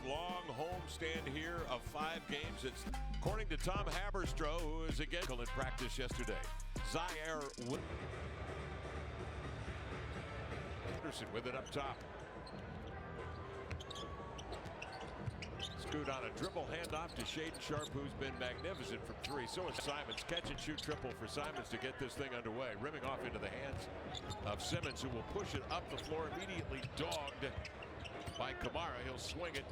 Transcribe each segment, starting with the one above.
first long homestand here of 5 games. It's according to Tom Haberstroh, who is again in practice yesterday. Zaire Anderson with it up top. Scoot on a dribble handoff to Shaden Sharp, who's been magnificent from 3. So is Simons. Catch and shoot triple for Simons to get this thing underway. Rimming off into the hands of Simmons, who will push it up the floor, immediately dogged by Kamara. He'll swing it.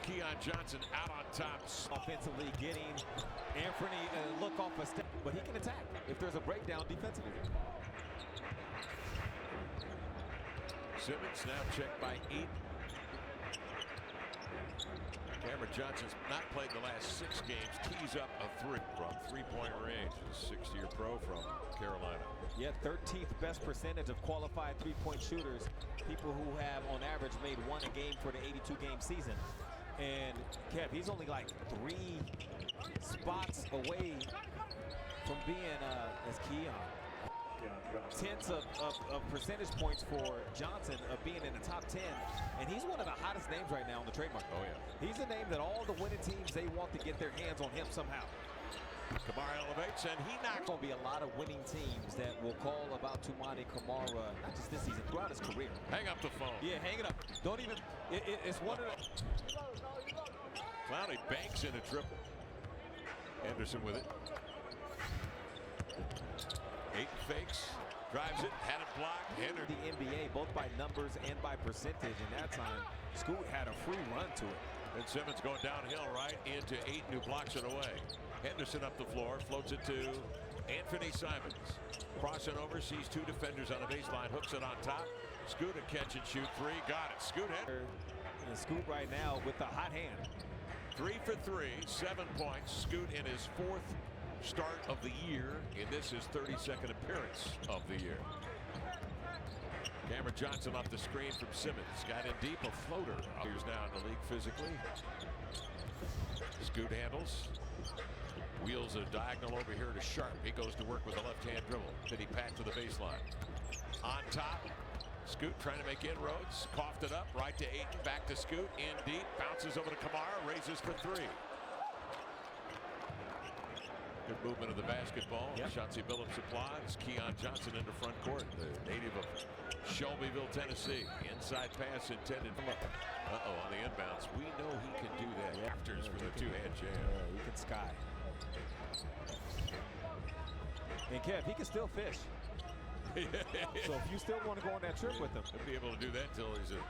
Keon Johnson out on top. Offensively getting Anthony a look off a step, but he can attack if there's a breakdown defensively. Simmons now checked by 8. Cameron Johnson's not played the last 6 games. Tees up a 3 from 3-point range. A 6-year pro from Carolina. Yeah, 13th best percentage of qualified 3-point shooters. People who have on average made 1 a game for the 82-game season. And Kev, he's only like 3 spots away from being as Keon. Tenths of percentage points for Johnson of being in the top 10, and he's one of the hottest names right now on the trade market. Oh yeah, he's a name that all the winning teams, they want to get their hands on him somehow. Kamara elevates and he knocks. There's going to be a lot of winning teams that will call about Toumani Kamara, not just this season, throughout his career. Hang up the phone. Yeah, hang it up. Don't even. It's one of the. Clowney banks in a triple. Anderson with it. 8 fakes, drives it, had it blocked. The NBA, both by numbers and by percentage, and that time Scoot had a free run to it. And Simmons going downhill right into 8, who blocks it away. Henderson up the floor, floats it to Anthony Simons. Crossing over, sees 2 defenders on the baseline, hooks it on top. Scoot a catch and shoot 3, got it. Scoot and Scoot right now with the hot hand. 3 for 3, 7 points. Scoot in his 4th start of the year, and this is 32nd appearance of the year. Cameron Johnson off the screen from Simmons. Got in deep, a floater. He's now in the league physically. Scoot handles. Wheels a diagonal over here to Sharp. He goes to work with a left-hand dribble. Then he packed to the baseline. On top, Scoot trying to make inroads. Coughed it up, right to Ayton. Back to Scoot, in deep. Bounces over to Kamara, raises for 3. Good movement of the basketball. Yep. Chauncey Billups applies. Keon Johnson into front court. The native of Shelbyville, Tennessee. Inside pass intended. Uh-oh, on the inbounds. We know he can do that. Yep. Afters for the 2-hand jam. Yeah, he can sky. And Kev, he can still fish. So if you still want to go on that trip with him. He'll be able to do that until he's a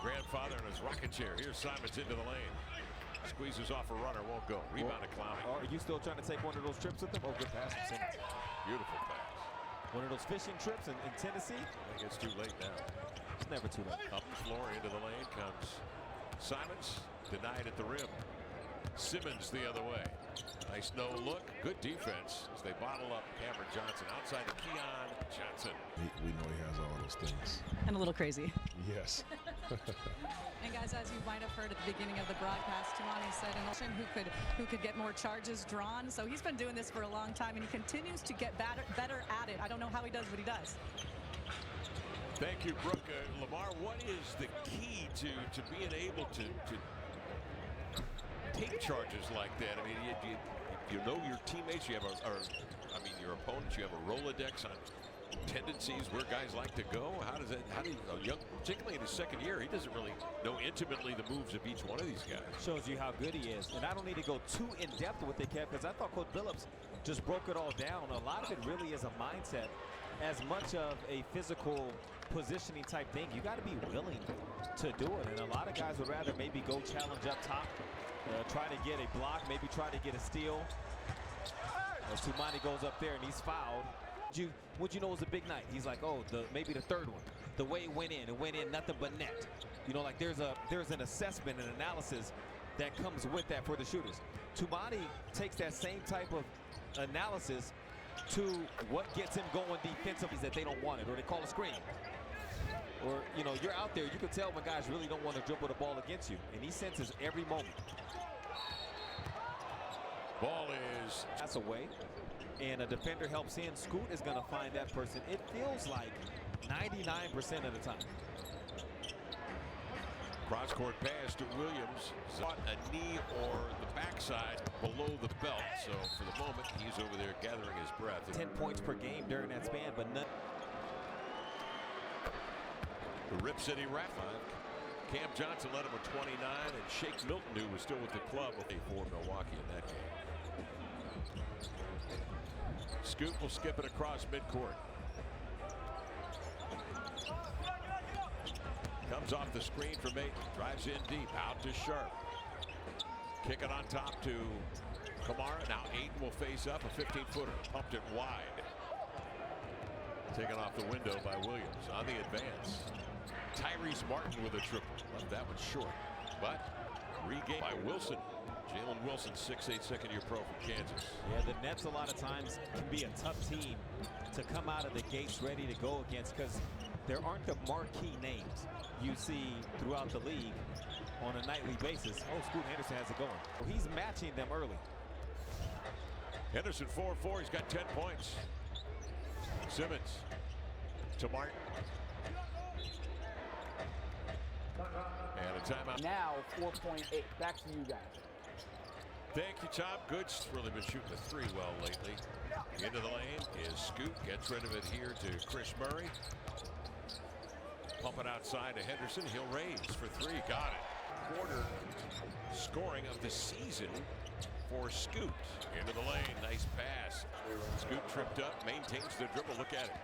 grandfather in his rocking chair. Here's Simons into the lane. Squeezes off a runner, won't go. Rebound to Clowney. Are you still trying to take one of those trips with them? Oh, good pass from Simmons. Beautiful pass. One of those fishing trips in Tennessee? I think it's too late now. It's never too late. Up the floor, into the lane comes Simons. Denied at the rim. Simmons the other way. Nice no look. Good defense as they bottle up Cameron Johnson. Outside to Keon Johnson. We know he has all those things. And a little crazy. Yes. And guys, as you might have heard at the beginning of the broadcast, Toumani said an option who could get more charges drawn. So he's been doing this for a long time, and he continues to get better at it. I don't know how he does what he does. Thank you, Brooke. Lamar, what is the key to being able to take charges like that? I mean, you know your teammates, you have your opponents, you have a Rolodex on tendencies where guys like to go. How do you, particularly in his 2nd year, he doesn't really know intimately the moves of each one of these guys. Shows you how good he is. And I don't need to go too in depth with it, Kev, because I thought Coach Billups just broke it all down. A lot of it really is a mindset, as much of a physical positioning type thing. You got to be willing to do it. And a lot of guys would rather maybe go challenge up top, try to get a block, maybe try to get a steal. As Toumani goes up there and he's fouled. Would you know it was a big night? He's like, oh, maybe the 3rd one. The way it went in nothing but net. You know, like there's an assessment and analysis that comes with that for the shooters. Toumani takes that same type of analysis to what gets him going defensively, that they don't want it, or they call a screen. Or, you know, you're out there, you can tell when guys really don't want to dribble the ball against you, and he senses every moment. Ball is that's away, and a defender helps in. Scoot is going to find that person. It feels like 99% of the time. Cross-court pass to Williams. Caught a knee or the backside below the belt. So for the moment, he's over there gathering his breath. 10 points per game during that span, but none. The Rip City Raptors. Cam Johnson led him with 29, and Shake Milton, who was still with the club, for Milwaukee in that game. Scoot will skip it across midcourt. Comes off the screen from Ayton. Drives in deep. Out to Sharp. Kick it on top to Kamara. Now Ayton will face up. A 15-footer. Pumped it wide. Taken off the window by Williams. On the advance. Tyrese Martin with a triple. Left that one short. But regained by Wilson. Jalen Wilson, 6'8", second-year pro from Kansas. Yeah, the Nets a lot of times can be a tough team to come out of the gates ready to go against because there aren't the marquee names you see throughout the league on a nightly basis. Oh, Scoot Henderson has it going. Well, he's matching them early. Henderson 4-4. He's got 10 points. Simmons to Martin. And a timeout. Now 4.8. Back to you guys. Thank you, Tom. Good's really been shooting the three well lately. Into the lane is Scoot. Gets rid of it here to Chris Murray. Pump it outside to Henderson. He'll raise for three. Got it. Quarter scoring of the season for Scoot. Into the lane. Nice pass. Scoot tripped up. Maintains the dribble. Look at it.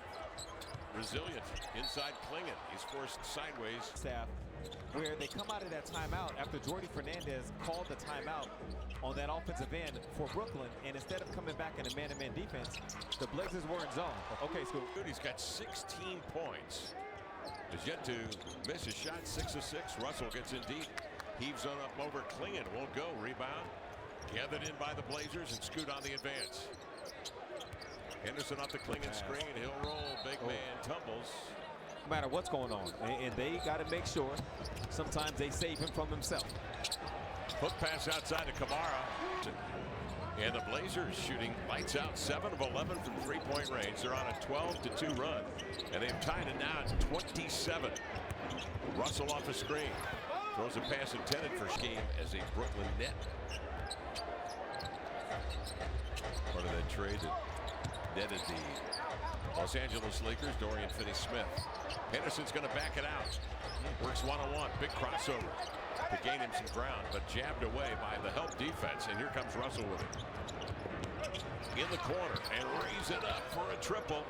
Resilient. Inside Klingon. He's forced sideways. Staff where they come out of that timeout after Jordy Fernandez called the timeout on that offensive end for Brooklyn, and instead of coming back in a man-to-man defense, the Blazers were in zone. Okay, Scoot. He's got 16 points. Is yet to miss a shot. 6 of 6. Russell gets in deep. Heaves on up over Klingon. Won't go. Rebound. Gathered in by the Blazers, and Scoot on the advance. Henderson off the Klingon screen. He'll roll. Big man tumbles. No matter what's going on, and they got to make sure sometimes they save him from himself. Hook pass outside to Kamara. And the Blazers shooting lights out. 7 of 11 from three-point range. They're on a 12-2 run. And they've tied it now at 27. Russell off the screen. Throws a pass intended for scheme as a Brooklyn net. Part of that trade that netted the Los Angeles Lakers, Dorian Finney-Smith. Henderson's going to back it out. Works one-on-one. Big crossover to gain him some ground, but jabbed away by the help defense. And here comes Russell with it. In the corner and raise it up for a triple.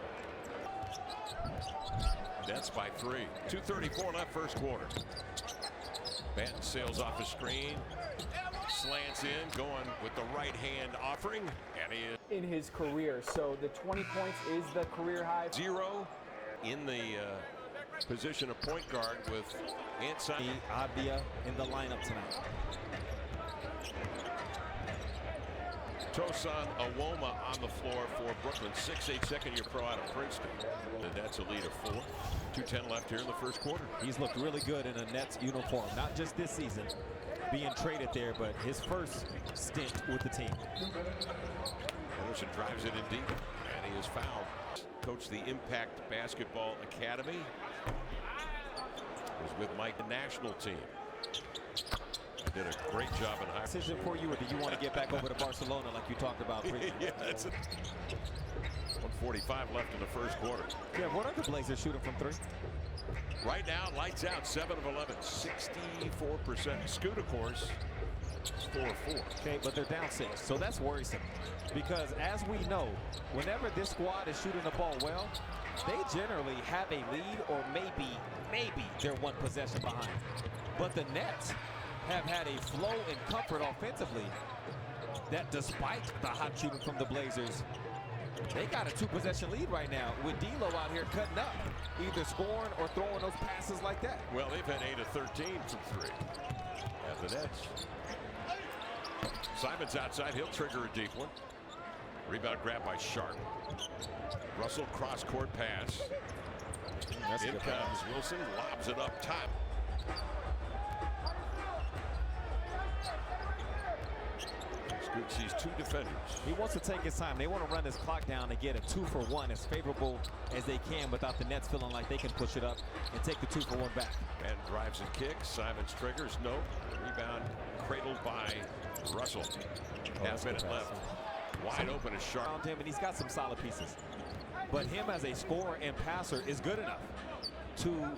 Nets by 3. 2:34 left first quarter. Banton sails off the screen. Slants in, going with the right hand offering. And he is In his career, so the 20 points is the career high. 0 in the position of point guard with Ansai. Abia in the lineup tonight. Tosan Awoma on the floor for Brooklyn. 6'8", second-year pro out of Princeton. The Nets a lead of 4. 2:10 left here in the first quarter. He's looked really good in a Nets uniform, not just this season, being traded there, but his first stint with the team. Henderson drives it in deep, and he is fouled. Coached the Impact Basketball Academy. Was with Mike, the national team. Did a great job in high. Decision for you, or do you want to get back over to Barcelona like you talked about previously? Yeah, that's it. 1:45 left in the first quarter. Yeah, what are the Blazers shooting from 3? Right now, lights out, 7 of 11, 64%. Scoot, of course, is 4 of 4. Okay, but they're down 6, so that's worrisome. Because as we know, whenever this squad is shooting the ball well, they generally have a lead, or maybe they're one possession behind. But the Nets have had a flow and comfort offensively that despite the hot shooting from the Blazers, they got a 2-possession lead right now with D'Lo out here cutting up, either scoring or throwing those passes like that. Well, they've had 8 of 13 from 3 at the Nets. Simon's outside. He'll trigger a deep one. Rebound grab by Sharp. Russell cross-court pass. In comes Wilson. Lobs it up top. Sees two defenders. He wants to take his time. They want to run this clock down and get a 2-for-1 as favorable as they can without the Nets feeling like they can push it up and take the 2-for-1 back. And drives and kicks. Simons triggers. No. Rebound cradled by Russell. Half minute left. Wide open is Sharp. Around him, and he's got some solid pieces. But him as a scorer and passer is good enough to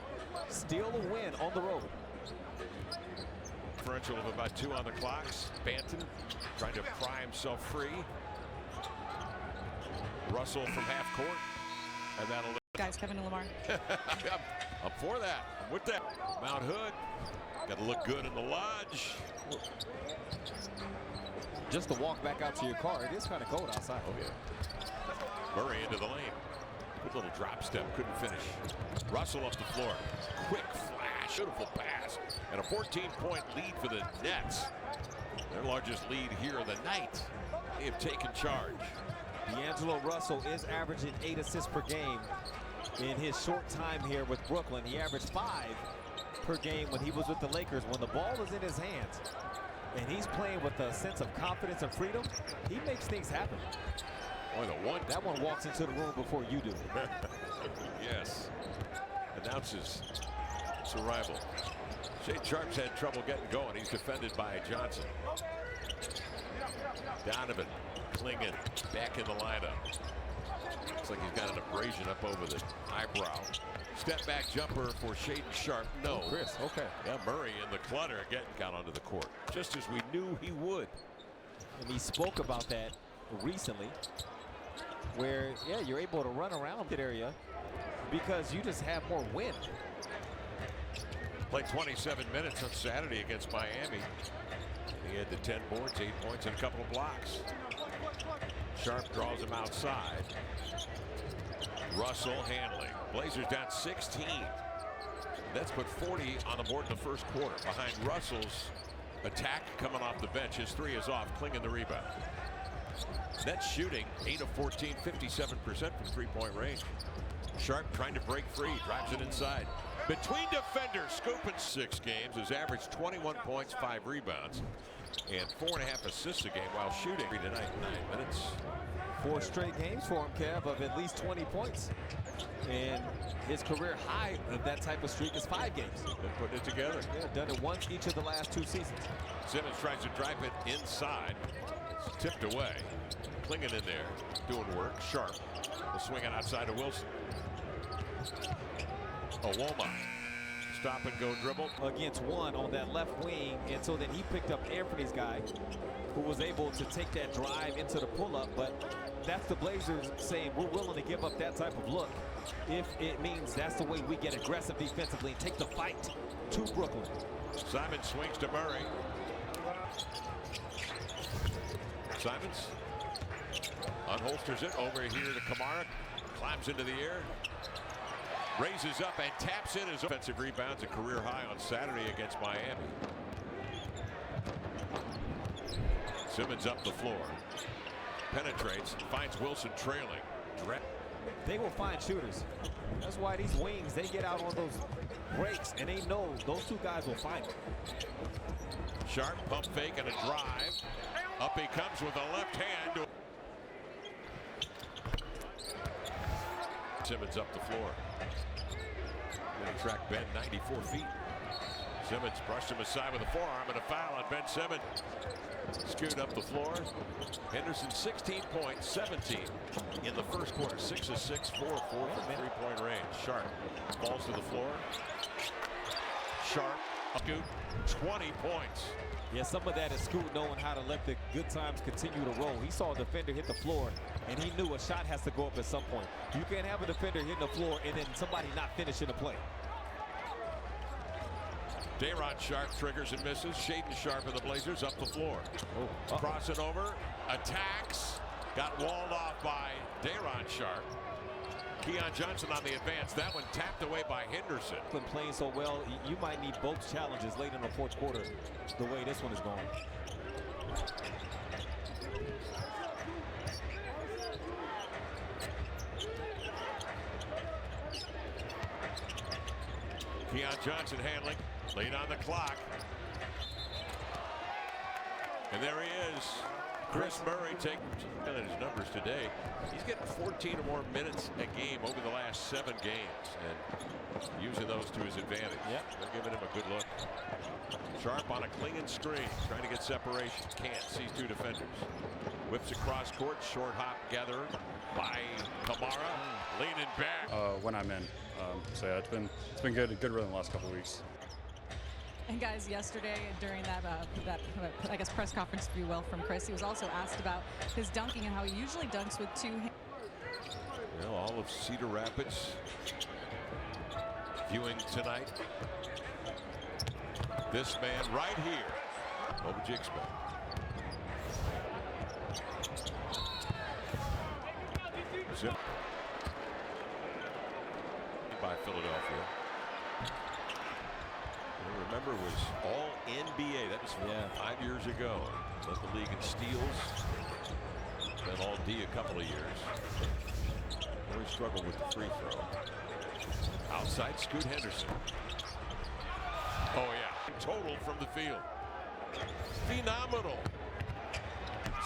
steal a win on the road. Differential of about 2 on the clock. Banton trying to pry himself free. Russell from half court. And that'll... Guys, Kevin and Lamar. I'm for that. I'm with that. Mount Hood. Got to look good in the lodge. Just to walk back out to your car, it is kind of cold outside. Oh, yeah. Murray into the lane. Good little drop step. Couldn't finish. Russell up the floor. Quick flash. Beautiful pass. And a 14-point lead for the Nets. Their largest lead here of the night. They have taken charge. D'Angelo Russell is averaging 8 assists per game in his short time here with Brooklyn. He averaged 5 per game when he was with the Lakers. When the ball is in his hands and he's playing with a sense of confidence and freedom, he makes things happen. Boy, that one walks into the room before you do. Yes. Announces its arrival. Shade Sharp's had trouble getting going. He's defended by Johnson. Donovan clinging back in the lineup. Looks like he's got an abrasion up over the eyebrow. Step back jumper for Shade Sharp. No. Oh, Chris, okay. Yeah, Murray in the clutter getting got onto the court. Just as we knew he would. And he spoke about that recently, where, yeah, you're able to run around that area because you just have more wind. Played 27 minutes on Saturday against Miami. He had the 10 boards, 8 points, and a couple of blocks. Sharp draws him outside. Russell handling. Blazers down 16. That's put 40 on the board in the first quarter. Behind Russell's attack coming off the bench. His 3 is off, clinging the rebound. Nets shooting 8 of 14, 57% from 3-point range. Sharp trying to break free, drives it inside. Between defenders, scooping 6 games, has averaged 21 points, 5 rebounds, and 4.5 assists a game while shooting tonight. 9 minutes. 4 straight games for him, Kev, of at least 20 points. And his career high of that type of streak is 5 games. Been putting it together. Yeah, done it once each of the last 2 seasons. Simmons tries to drive it inside. It's tipped away. Clinging in there, doing work. Sharp. The swing it outside to Wilson. Owoma. Stop and go dribble. Against one on that left wing, and so then he picked up Anthony's guy, who was able to take that drive into the pull-up. But that's the Blazers saying we're willing to give up that type of look if it means that's the way we get aggressive defensively and take the fight to Brooklyn. Simons swings to Murray. Simons unholsters it over here to Kamara. Climbs into the air. Raises up and taps in his offensive rebounds, a career high on Saturday against Miami. Simmons up the floor. Penetrates, finds Wilson trailing. They will find shooters. That's why these wings, they get out on those breaks, and they know those 2 guys will find it. Sharp pump fake and a drive. Up he comes with a left hand. Simmons up the floor. Track Ben 94 feet. Simmons brushed him aside with a forearm and a foul on Ben Simmons. Scoot up the floor. Henderson 16 points, 17 in the first quarter. 6 of 6, 4 of 4 from 3-point range. Sharp falls to the floor. Sharp scoot 20 points. Yeah, some of that is Scoot knowing how to let the good times continue to roll. He saw a defender hit the floor, and he knew a shot has to go up at some point. You can't have a defender hitting the floor and then somebody not finishing the play. Day'Ron Sharp triggers and misses. Shaden Sharp and the Blazers up the floor. Crossing over, attacks, got walled off by Day'Ron Sharp. Keon Johnson on the advance. That one tapped away by Henderson. Playing so well, you might need both challenges late in the fourth quarter, the way this one is going. Keon Johnson handling, late on the clock. And there he is. Chris Murray taking at his numbers today. He's getting 14 or more minutes a game over the last 7 games and using those to his advantage. Yep. They're giving him a good look. Sharp on a clinging screen, trying to get separation. Can't. Sees 2 defenders. Whips across court. Short hop gathered by Kamara. Leaning back. When I'm in. So yeah, it's been good rhythm the last couple weeks. And guys, yesterday during that I guess press conference, if you will, from Chris, he was also asked about his dunking and how he usually dunks with 2 hands. Well, all of Cedar Rapids viewing tonight. This man right here. What would you expect? Zip by Philadelphia. Remember, was all NBA. That was 5 years ago. Led the league in steals. Then all D a couple of years. Really struggled with the free throw. Outside, Scoot Henderson. Oh yeah, total from the field. Phenomenal.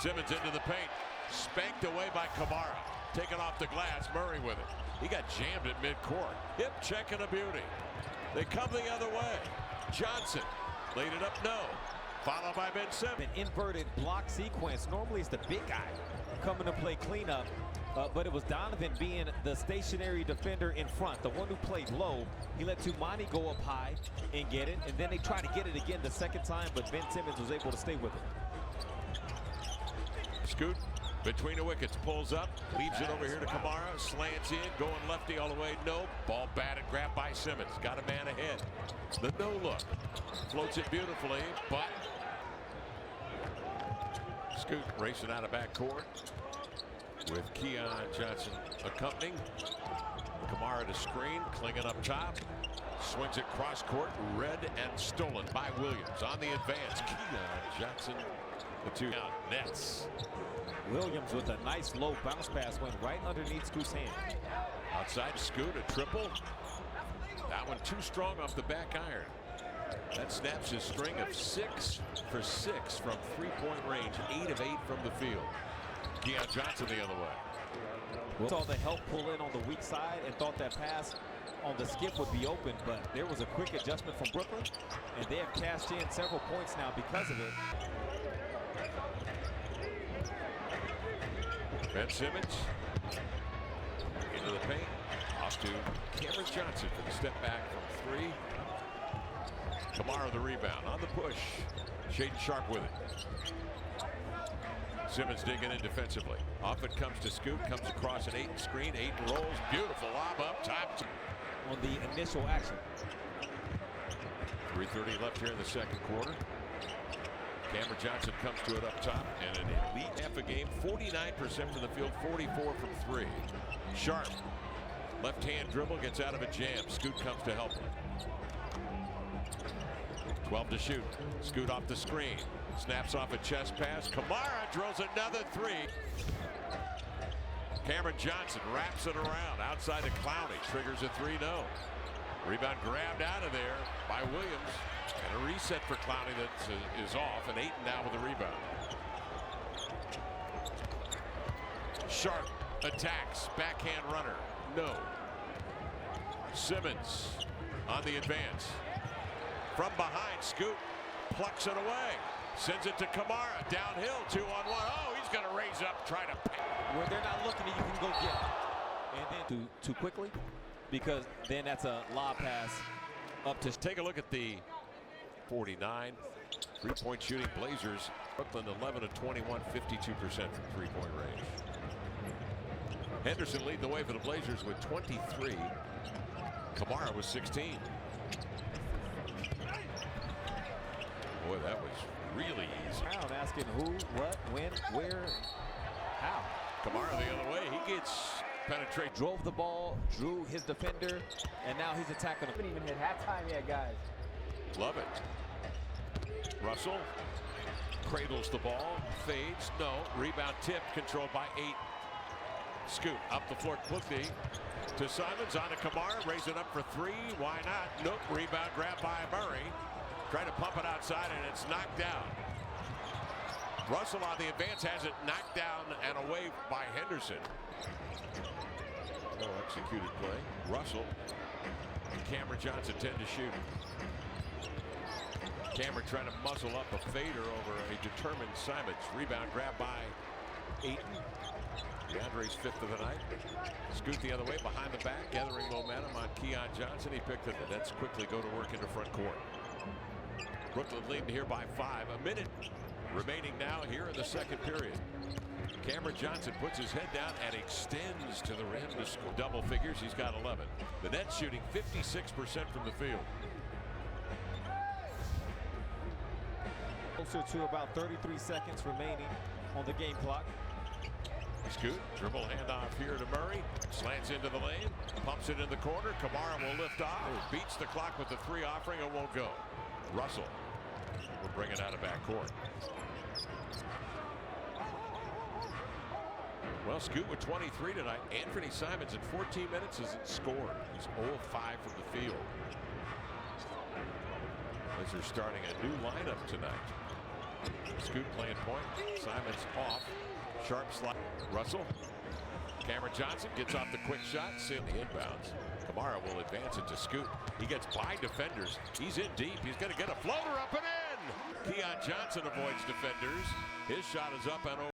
Simmons into the paint. Spanked away by Kamara. Taken off the glass. Murray with it. He got jammed at midcourt. Hip check and a beauty. They come the other way. Johnson laid it up, no. Followed by Ben Simmons. An inverted block sequence. Normally it's the big guy coming to play cleanup, but it was Donovan being the stationary defender in front, the one who played low. He let Tumani go up high and get it, and then they tried to get it again the second time, but Ben Simmons was able to stay with it. Scoot between the wickets, pulls up, leaves it over here to Kamara, slants in, going lefty all the way, no. Ball batted, grabbed by Simmons, got a man ahead. The no look, floats it beautifully, but Scoot racing out of backcourt with Keon Johnson accompanying. Kamara to screen, clinging up top, swings it cross court, read and stolen by Williams on the advance. Keon Johnson, the 2 out, nets. Williams with a nice low bounce pass went right underneath Scoot's hand. Outside Scoot, a triple. That one too strong off the back iron. That snaps his string of 6 for 6 from 3-point range, 8 of 8 from the field. Keon Johnson the other way. Saw the help pull in on the weak side and thought that pass on the skip would be open, but there was a quick adjustment from Brooklyn, and they have cashed in several points now because of it. Ben Simmons into the paint. Off to Cameron Johnson for the step back from 3. Kamara the rebound on the push. Shaden Sharp with it. Simmons digging in defensively. Off it comes to Scoot. Comes across an Ayton screen. Ayton rolls. Beautiful lob up top. On the initial action. 3:30 left here in the second quarter. Cameron Johnson comes to it up top, and an elite half a game. 49% from the field, 44 from 3. Sharp, left hand dribble, gets out of a jam. Scoot comes to help him. 12 to shoot. Scoot off the screen, snaps off a chest pass. Kamara drills another 3. Cameron Johnson wraps it around outside to Clowney, triggers a 3-0. Rebound grabbed out of there by Williams. And a reset for Clowney that is off, and Ayton now with the rebound. Sharp attacks, backhand runner, no. Simmons on the advance. From behind, Scoot plucks it away. Sends it to Kamara, downhill, 2-on-1. Oh, he's going to raise up, try to pick. Where they're not looking, you can go get it. And then too quickly, because then that's a lob pass up to. Take a look at the 49 3-point shooting Blazers. Brooklyn 11 of 21, 52% from 3-point range. Henderson leading the way for the Blazers with 23. Kamara was 16. Boy, that was really easy. Brown asking who, what, when, where, how. Kamara the other way. He gets penetrate. Drove the ball, drew his defender, and now he's attacking him. Haven't even hit halftime yet, guys. Love it. Russell cradles the ball, fades, no. Rebound tip controlled by 8. Scoot up the floor quickly to Simons, on to Kamara, raise it up for 3. Why not? Nope. Rebound grabbed by Murray. Trying to pump it outside, and it's knocked out. Russell on the advance has it knocked down and away by Henderson. No executed play. Russell and Cameron Johnson tend to shoot. Cameron trying to muzzle up a fader over a determined Simons. Rebound grab by Ayton. DeAndre's 5th of the night. Scoot the other way behind the back, gathering momentum on Keon Johnson. He picked it. The Nets quickly go to work into front court. Brooklyn leading here by 5. A minute remaining now here in the second period. Cameron Johnson puts his head down and extends to the rim to score double figures. He's got 11. The Nets shooting 56% from the field. Closer to about 33 seconds remaining on the game clock. Scoot, dribble handoff here to Murray. Slants into the lane, pumps it in the corner. Kamara will lift off. Beats the clock with the 3 offering. It won't go. Russell will bring it out of backcourt. Well, Scoot with 23 tonight. Anthony Simons in 14 minutes hasn't scored. He's 0 of 5 from the field. As they're starting a new lineup tonight. Scoot playing point. Simons off. Sharp slide. Russell. Cameron Johnson gets off the quick shot. Sydney inbounds. Kamara will advance it to Scoot. He gets by defenders. He's in deep. He's going to get a floater up and in. Keon Johnson avoids defenders. His shot is up and over.